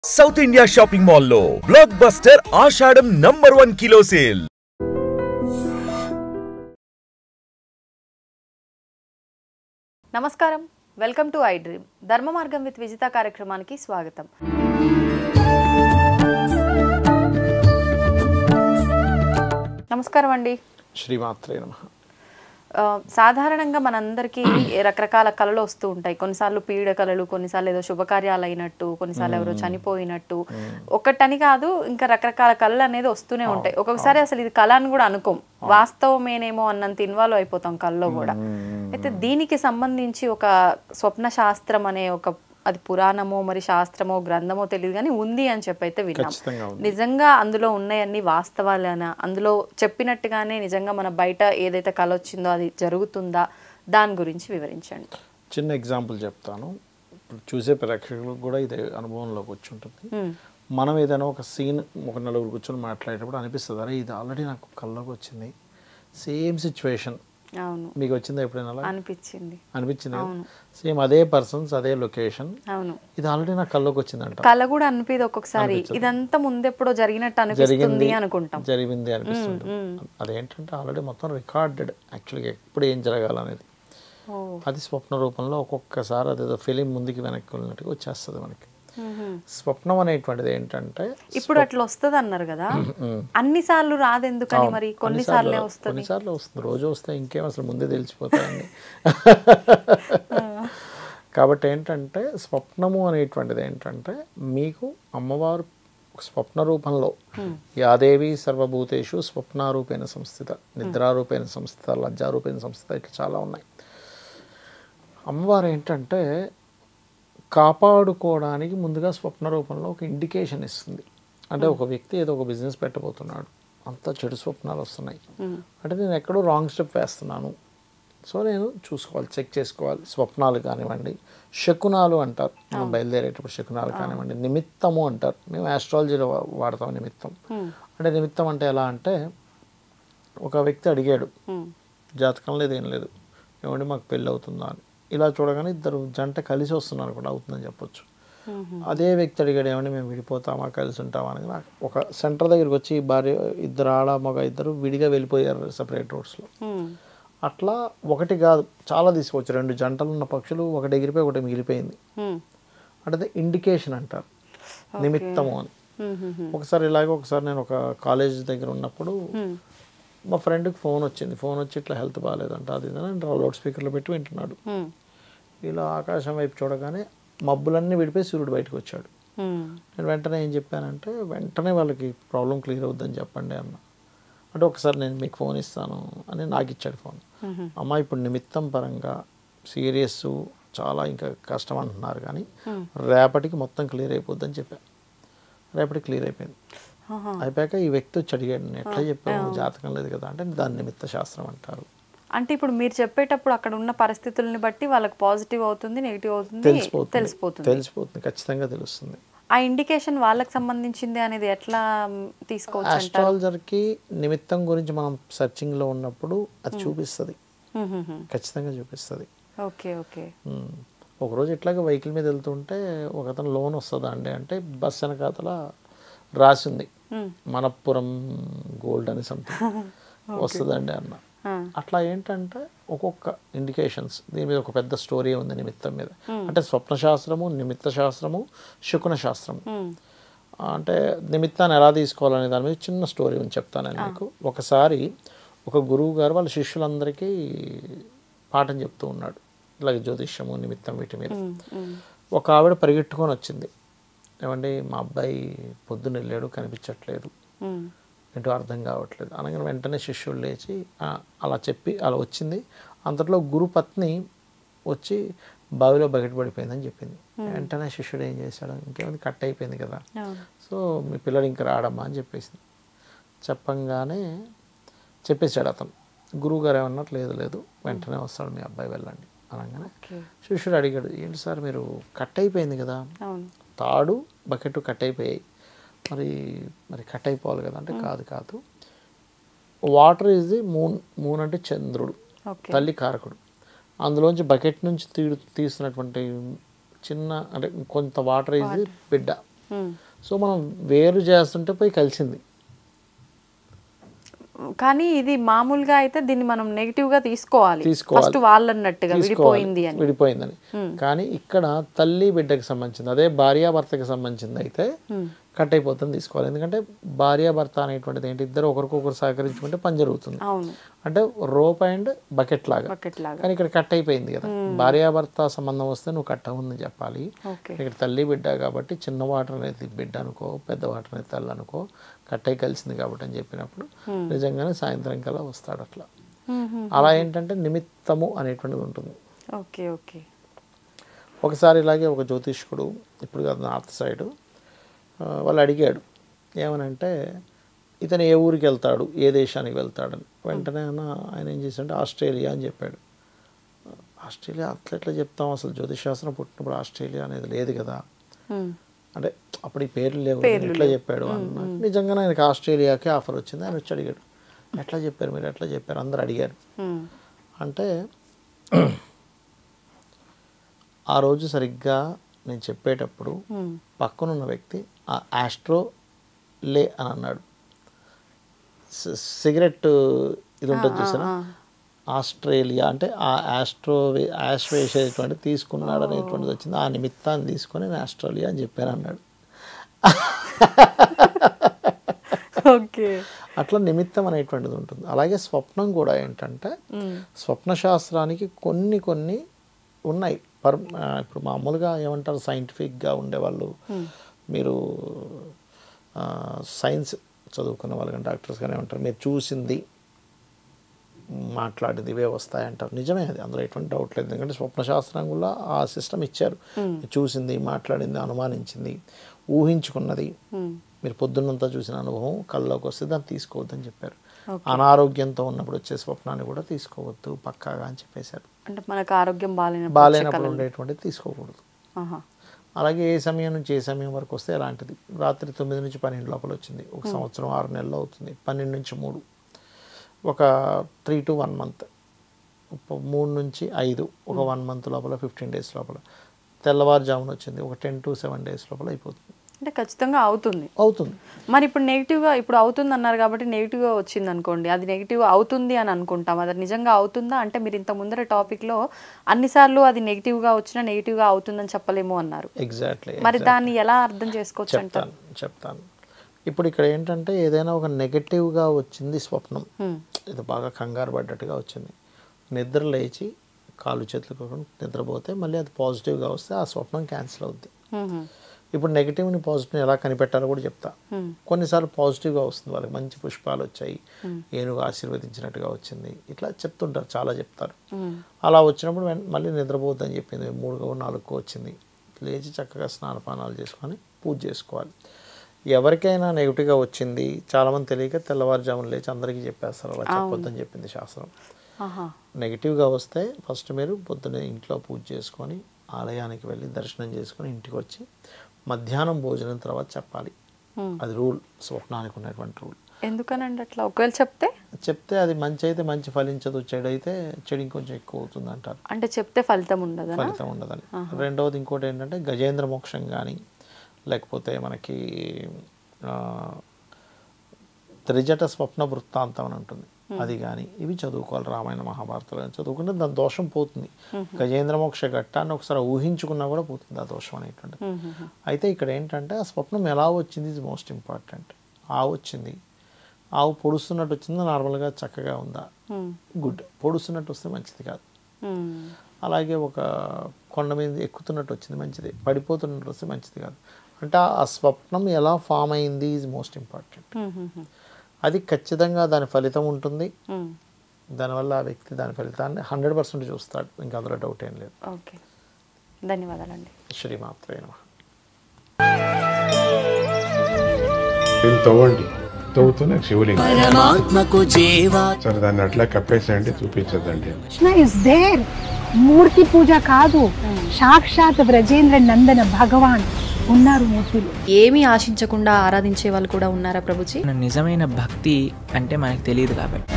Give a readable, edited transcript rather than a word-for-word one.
South India shopping mall లో block buster ఆషాఢం #1 kilo sale. నమస్కారం, welcome to I dream. ధర్మ మార్గం విత్ విజిత కార్యక్రమానికి స్వాగతం. నమస్కారం అండి. శ్రీమాత్రే నమః. సాధారణంగా మనందరికీ రకరకాల కళలు వస్తూ ఉంటాయి. కొన్నిసార్లు పీడ కళలు, కొన్నిసార్లు ఏదో శుభకార్యాలు అయినట్టు, కొన్నిసార్లు ఎవరో చనిపోయినట్టు, ఒకటని కాదు ఇంకా రకరకాల కళలు అనేది వస్తూనే ఉంటాయి. ఒక్కొక్కసారి అసలు ఇది కళ అని కూడా అనుకోం, వాస్తవమేనేమో అన్నంత ఇన్వాల్వ్ అయిపోతాం కళలో కూడా. అయితే దీనికి సంబంధించి ఒక స్వప్న శాస్త్రం అనే ఒక, అది పురాణమో మరి శాస్త్రమో గ్రంథమో తెలియదు కానీ ఉంది అని చెప్పి అయితే విన్నాం. నిజంగా అందులో ఉన్నాయన్ని వాస్తవాలేనా? అందులో చెప్పినట్టుగానే నిజంగా మన బయట ఏదైతే కళ వచ్చిందో అది జరుగుతుందా? దాని గురించి వివరించండి. చిన్న ఎగ్జాంపుల్ చెప్తాను. చూసే ప్రేక్షకులకు కూడా ఇది అనుభవంలోకి వచ్చి ఉంటుంది. మనం ఏదైనా ఒక సీన్ ఒక నలుగురు కూర్చొని మాట్లాడేటప్పుడు అనిపిస్తుంది, అరే ఇది ఆల్రెడీ నాకు కళ్ళలోకి వచ్చింది, సేమ్ సిచ్యువేషన్. అవును, మీకు వచ్చిందా ఎప్పుడైనా? అనిపించింది. సేమ్ అదే పర్సన్స్, అదే లొకేషన్. అవును, ఇది ఆల్రెడీ నాకు కళ్ళలోకి వచ్చిందంట. కళ కూడా అనిపిది ఒక్కొక్కసారి, ఇదంతా ముందెప్పుడో జరిగినట్టు అనిపిస్తుంది అనుకుంటాం. జరిగింది అనిపిస్తుంది. అదేంటంటే ఆల్రెడీ మొత్తం రికార్డెడ్ యాక్చువల్గా ఎప్పుడు ఏం జరగాలనేది. అది స్వప్న రూపంలో ఒక్కొక్కసారి అదేదో ఫిలిం ముందుకి వెనక్కి వెళ్ళినట్టుగా వచ్చేస్తుంది మనకి. స్వప్నం అనేటువంటిది ఏంటంటే, ఇప్పుడు అట్లా వస్తుంది అన్నారు కదా, అన్నిసార్లు రాదు ఎందుకని? మరి కొన్నిసార్లు వస్తుంది, రోజు వస్తే ఇంకేం అసలు ముందే తెలిసిపోతాయండి. కాబట్టి ఏంటంటే స్వప్నము అనేటువంటిది ఏంటంటే, మీకు అమ్మవారు స్వప్న రూపంలో యాదేవి సర్వభూతేషు స్వప్నారూపేణ సంస్థిత, నిద్రారూపేణ సంస్థిత, లజ్జారూపేణ సంస్థిత, ఇట్లా చాలా ఉన్నాయి. అమ్మవారు ఏంటంటే కాపాడుకోవడానికి ముందుగా స్వప్న రూపంలో ఒక ఇండికేషన్ ఇస్తుంది. అంటే ఒక వ్యక్తి ఏదో ఒక బిజినెస్ పెట్టబోతున్నాడు, అంతా చెడు స్వప్నాలు వస్తున్నాయి అంటే నేను ఎక్కడో రాంగ్ స్టెప్ వేస్తున్నాను, సో నేను చూసుకోవాలి, చెక్ చేసుకోవాలి. స్వప్నాలు కానివ్వండి, శకునాలు అంటారు, మనం బయలుదేరేటప్పుడు శకునాలు కానివ్వండి, నిమిత్తము అంటారు, మేము ఆస్ట్రాలజీలో వాడతాం నిమిత్తం. అంటే నిమిత్తం అంటే ఎలా అంటే, ఒక వ్యక్తి అడిగాడు, జాతకం లేదు ఏం లేదు, ఏమంటే మాకు పెళ్ళి అవుతుందా అని. ఇలా చూడగానే ఇద్దరు జంట కలిసి వస్తున్నారు కూడా అవుతుందని చెప్పొచ్చు. అదే వ్యక్తి అడిగాడు, ఏమంటే మేము విడిపోతామా కలిసి ఉంటామా అని. నాకు ఒక సెంటర్ దగ్గరికి వచ్చి భార్య ఇద్దరు, ఆడ మగ ఇద్దరు విడిగా వెళ్ళిపోయారు సెపరేట్ రోడ్స్లో. అట్లా ఒకటి కాదు చాలా తీసుకోవచ్చు. 2 జంటలు ఉన్న పక్షులు ఒకటి ఎగిరిపోయి ఒకటి మిగిలిపోయింది అంటే ఇండికేషన్ అంటారు, నిమిత్తము అని. ఒకసారి ఇలాగే ఒకసారి నేను ఒక కాలేజ్ దగ్గర ఉన్నప్పుడు మా ఫ్రెండ్కి ఫోన్ వచ్చి ఇట్లా హెల్త్ బాగాలేదంట, అది లౌడ్ స్పీకర్లో పెట్టి వింటున్నాడు. ఇలా ఆకాశం వైపు చూడగానే మబ్బులన్నీ విడిపోయి సూర్యుడు బయటకు వచ్చాడు. నేను వెంటనే ఏం చెప్పానంటే, వెంటనే వాళ్ళకి ప్రాబ్లం క్లియర్ అవుద్దని చెప్పండి అన్న. అంటే ఒకసారి నేను మీకు ఫోన్ ఇస్తాను అని నాకు ఇచ్చాడు ఫోన్. అమ్మ ఇప్పుడు నిమిత్తం పరంగా సీరియస్ చాలా ఇంకా కష్టం అంటున్నారు, కానీ రేపటికి మొత్తం క్లియర్ అయిపోద్దని చెప్పాను. రేపటికి క్లియర్ అయిపోయింది. అయిపోయాక ఈ వ్యక్తి వచ్చి అడిగాడు, నేను ఎట్లా చెప్పాను, జాతకం లేదు కదా అంటే, దాన్ని నిమిత్త శాస్త్రం అంటారు. అంటే ఇప్పుడు మీరు చెప్పేటప్పుడు అక్కడ ఉన్న పరిస్థితుల్ని బట్టి వాళ్ళకి పాజిటివ్ అవుతుంది, నెగిటివ్ అవుతుంది, తెలిసిపోతుంది, ఖచ్చితంగా తెలుస్తుంది. ఆ ఇండికేషన్ వాళ్ళకి సంబంధించింది అనేది ఎట్లా తీసుకోవచ్చు? ఆస్ట్రాలజర్కి నిమిత్తం గురించి మనం సర్చింగ్లో ఉన్నప్పుడు అది చూపిస్తుంది, ఖచ్చితంగా చూపిస్తుంది. Okay okay. ఒకరోజు ఇట్లాగే వెహికల్ మీద వెళ్తుంటే ఒక అతను లోన్ వస్తుందా అండి అంటే, బస్ వెనకాతల రాసింది మనప్పురం గోల్డ్ అని సంథింగ్ వస్తుందండి అన్న. అట్లా ఏంటంటే ఒక్కొక్క ఇండికేషన్స్, దీని మీద ఒక పెద్ద స్టోరీ ఉంది నిమిత్తం మీద. అంటే స్వప్న శాస్త్రము, నిమిత్త శాస్త్రము, శకున శాస్త్రము. అంటే నిమిత్తాన్ని ఎలా తీసుకోవాలనే దాని మీద చిన్న స్టోరీ ఉంది, చెప్తాను నేను మీకు. ఒకసారి ఒక గురువు గారు వాళ్ళ శిష్యులందరికీ పాఠం చెప్తూ ఉన్నాడు, ఇలాగ జ్యోతిష్యము, నిమిత్తం, వీటి మీద. ఒక ఆవిడ పరిగెట్టుకొని వచ్చింది, ఏమండి మా అబ్బాయి పొద్దున్న వెళ్ళాడు కనిపించట్లేదు, ఏంటో అర్థం కావట్లేదు అనగానే వెంటనే శిష్యుడు లేచి అలా చెప్పి అలా వచ్చింది. అంతట్లో గురుపత్ని వచ్చి బావిలో బయటపడిపోయిందని చెప్పింది. వెంటనే శిష్యుడు ఏం చేశాడు, ఇంకేమైంది కట్ అయిపోయింది కదా, సో మీ పిల్లడు ఇంకా రాడమ్మా అని చెప్పంగానే చెప్పేశాడు అతను. గురువుగారు ఏమన్నారు, లేదు వెంటనే వస్తాడు మీ అబ్బాయి, వెళ్ళండి అనగానే శిష్యుడు అడిగాడు, ఏంటి సార్ మీరు కట్ అయిపోయింది కదా, తాడు బకెట్ కట్ అయిపోయాయి, మరి కట్ అయిపోవాలి కదా అంటే, కాదు వాటర్ ఈజ్ ది మూన్ అంటే చంద్రుడు, తల్లి కారకుడు. అందులోంచి బకెట్ నుంచి తీస్తున్నటువంటి చిన్న అంటే కొంత వాటర్ ఈజ్ బిడ్డ, సో మనం వేరు చేస్తుంటే పోయి కలిసింది. కానీ ఇది మామూలుగా అయితే దీన్ని మనం నెగిటివ్ గా తీసుకోవాలి, ఫస్ట్ వాళ్ళన్నట్టుగా విడిపోయిందని. కానీ ఇక్కడ తల్లి బిడ్డకి సంబంధించింది, అదే భార్యాభర్తకి సంబంధించింది అయితే కట్ అయిపోతుంది తీసుకోవాలి. ఎందుకంటే భార్యాభర్త అనేటువంటిది ఏంటి, ఇద్దరు ఒకరికొకరు సహకరించుకుంటే పని జరుగుతుంది. అంటే రోప్ అండ్ బకెట్ లాగా. కానీ ఇక్కడ కట్ అయిపోయింది కదా, భార్యాభర్త సంబంధం వస్తే నువ్వు కట్ అవుందని చెప్పాలి. ఇక్కడ తల్లి బిడ్డ కాబట్టి చిన్న వాటర్ అనేది బిడ్డ అనుకో, పెద్ద వాటర్ అనేది తల్లి అనుకో, కట్ అయి కలిసింది కాబట్టి అని చెప్పినప్పుడు నిజంగానే సాయంత్రం కల్లా వస్తాడు. అట్లా అలా ఏంటంటే నిమిత్తము అనేటువంటిది ఉంటుంది. ఒకసారి ఇలాగే ఒక జ్యోతిష్కుడు, ఇప్పుడు కాదు నార్త్ సైడ్, వాళ్ళు అడిగాడు ఏమనంటే ఇతను ఏ ఊరికి వెళ్తాడు, ఏ దేశానికి వెళ్తాడని. వెంటనే ఆయన ఏం చేశాడంటే ఆస్ట్రేలియా అని చెప్పాడు. ఆస్ట్రేలియా అట్లా చెప్తాం, అసలు జ్యోతిషాస్త్రం పుట్టినప్పుడు ఆస్ట్రేలియా అనేది లేదు కదా, అంటే అప్పుడు ఈ పేర్లు లేవు, ఎట్లా చెప్పాడు అన్న. నిజంగానే ఆయనకి ఆస్ట్రేలియాకే ఆఫర్ వచ్చింది. ఆయన వచ్చి అడిగాడు, ఎట్లా చెప్పారు మీరు, ఎట్లా చెప్పారు, అందరు అడిగారు. అంటే ఆ రోజు సరిగ్గా నేను చెప్పేటప్పుడు పక్కనున్న వ్యక్తి ఆ ఆస్ట్రో లే అని అన్నాడు. సిగరెట్ ఇది ఉంటుంది చూసారా, ఆస్ట్రేలియా అంటే ఆ వేసేటువంటి తీసుకున్నాడు అనేటువంటిది వచ్చింది. ఆ నిమిత్తాన్ని తీసుకొని నేను ఆస్ట్రేలియా అని చెప్పాను అన్నాడు. అట్లా నిమిత్తం అనేటువంటిది ఉంటుంది. అలాగే స్వప్నం కూడా ఏంటంటే స్వప్న శాస్త్రానికి కొన్ని ఉన్నాయి. ఇప్పుడు మామూలుగా ఏమంటారు, సైంటిఫిక్గా ఉండేవాళ్ళు, మీరు సైన్స్ చదువుకున్న వాళ్ళు కానీ డాక్టర్స్ కానీ ఏమంటారు, మీరు చూసింది మాట్లాడింది ఇవే వస్తాయి అంటారు. నిజమే, అది అందులో ఎటువంటి డౌట్ లేదు. ఎందుకంటే స్వప్నశాస్త్రం కూడా ఆ సిస్టమ్ ఇచ్చారు. చూసింది, మాట్లాడింది, అనుమానించింది, ఊహించుకున్నది, మీరు పొద్దున్నంతా చూసిన అనుభవం కళ్ళలోకి వస్తే దాన్ని తీసుకోవద్దని చెప్పారు. అనారోగ్యంతో ఉన్నప్పుడు వచ్చే స్వప్నాన్ని కూడా తీసుకోవద్దు పక్కాగా అని చెప్పేశారు. అంటే మనకు ఆరోగ్యం బాగాలేనప్పుడు ఉండేటువంటిది తీసుకోకూడదు. అలాగే ఏ సమయం నుంచి ఏ సమయం వరకు వస్తే ఎలాంటిది, రాత్రి 9 నుంచి 12 లోపల వచ్చింది, ఒక సంవత్సరం 6 నెలలు అవుతుంది, 12 నుంచి 3, ఒక 3 to 1 month, 3 నుంచి 5, ఒక 1 month లోపల, 15 days లోపల, తెల్లవారుజామున వచ్చింది, ఒక 10 to 7 days లోపల అయిపోతుంది. అంటే ఖచ్చితంగా అవుతుంది. మరి ఇప్పుడు నెగిటివ్గా, ఇప్పుడు అవుతుంది అన్నారు కాబట్టి నెగిటివ్గా వచ్చింది అనుకోండి, అది నెగిటివ్ అవుతుంది అని అనుకుంటాం, అది నిజంగా అవుతుందా? అంటే మీరు ఇంత ముందర టాపిక్లో అన్నిసార్లు అది నెగిటివ్గా వచ్చినా నెగిటివ్గా అవుతుందని చెప్పలేము అన్నారు. ఎగ్జాక్ట్లీ. మరి దాన్ని ఎలా అర్థం చేసుకోవచ్చు అంటారు? చెప్తాను. ఇప్పుడు ఇక్కడ ఏంటంటే ఏదైనా ఒక నెగటివ్గా వచ్చింది స్వప్నం, ఇది బాగా కంగారు పడ్డట్టుగా వచ్చింది, నిద్ర లేచి కాళ్ళు చేతులు నిద్రపోతే మళ్ళీ అది పాజిటివ్గా వస్తే ఆ స్వప్నం క్యాన్సిల్ అవుద్ది. ఇప్పుడు నెగిటివ్ని పాజిటివ్ని ఎలా కనిపెట్టాలో కూడా చెప్తా. కొన్నిసార్లు పాజిటివ్గా వస్తుంది, వాళ్ళకి మంచి పుష్పాలు వచ్చాయి, ఏనుగు ఆశీర్వదించినట్టుగా వచ్చింది, ఇట్లా చెప్తుంటారు, చాలా చెప్తారు. అలా వచ్చినప్పుడు మళ్ళీ నిద్రపోద్దని చెప్పింది, 3 or 4 వచ్చింది, లేచి చక్కగా స్నానపానాలు చేసుకొని పూజ చేసుకోవాలి. ఎవరికైనా నెగిటివ్గా వచ్చింది చాలామంది తెలియక తెల్లవారుజామున లేచి అందరికీ చెప్పేస్తారు, అలా చెప్పొద్దని చెప్పింది శాస్త్రం. నెగిటివ్గా వస్తే ఫస్ట్ మీరు పొద్దున్నే ఇంట్లో పూజ చేసుకొని ఆలయానికి వెళ్ళి దర్శనం చేసుకొని ఇంటికి వచ్చి మధ్యాహ్నం భోజనం తర్వాత చెప్పాలి. అది రూల్, స్వప్నానికి ఉన్నటువంటి రూల్. ఎందుకనండి అట్లా? ఒకవేళ చెప్తే అది మంచి అయితే మంచి ఫలించదు, చెడు అయితే చెడు ఇంకొంచెం ఎక్కువ అవుతుంది అంటారు. అంటే చెప్తే ఫలితం ఉండదని. రెండవది ఇంకోటి ఏంటంటే గజేంద్ర మోక్షం కానీ, లేకపోతే మనకి త్రిజట స్వప్న వృత్తాంతం అని ఉంటుంది, అది కానీ ఇవి చదువుకోవాలి. రామాయణ మహాభారతాలు చదువుకుంటే దాని దోషం పోతుంది. గజేంద్ర మోక్ష ఘట్టాన్ని ఒకసారి ఊహించుకున్నా కూడా పోతుంది ఆ దోషం అనేటువంటిది. అయితే ఇక్కడ ఏంటంటే ఆ స్వప్నం ఎలా వచ్చింది ఇస్ మోస్ట్ ఇంపార్టెంట్. ఆవు వచ్చింది, ఆవు పొడుస్తున్నట్టు వచ్చిందా, నార్మల్గా చక్కగా ఉందా, గుడ్. పొడుస్తున్నట్టు వస్తే మంచిది కాదు. అలాగే ఒక కొండ మీద ఎక్కుతున్నట్టు వచ్చింది, మంచిది. పడిపోతున్నట్టు వస్తే మంచిది కాదు. అంటే ఆ స్వప్నం ఎలా ఫామ్ అయింది ఈజ్ మోస్ట్ ఇంపార్టెంట్. అది ఖచ్చితంగా దాని ఫలితం ఉంటుంది. దానివల్ల ఆ వ్యక్తి దాని ఫలితాన్ని 100% చూస్తాడు, ఇంకా అందులో డౌట్ ఏం లేదు. ఓకే, ధన్యవాదాలండి. శ్రీమాత్రే నమః. తవ్వుతున్న శివలింగం సరే, దాన్ని అట్లా కప్పేసేయండి, చూపించదండి. Krishna is there. మూర్తి పూజ కాదు, సాక్షాత్ బ్రజేంద్ర నందన భగవాన్ ఉన్నారు మూర్తిలో. ఏమీ ఆశించకుండా ఆరాధించే వాళ్ళు కూడా ఉన్నారా ప్రభుజీ? నిజమైన భక్తి అంటే మనకు తెలియదు కాబట్టి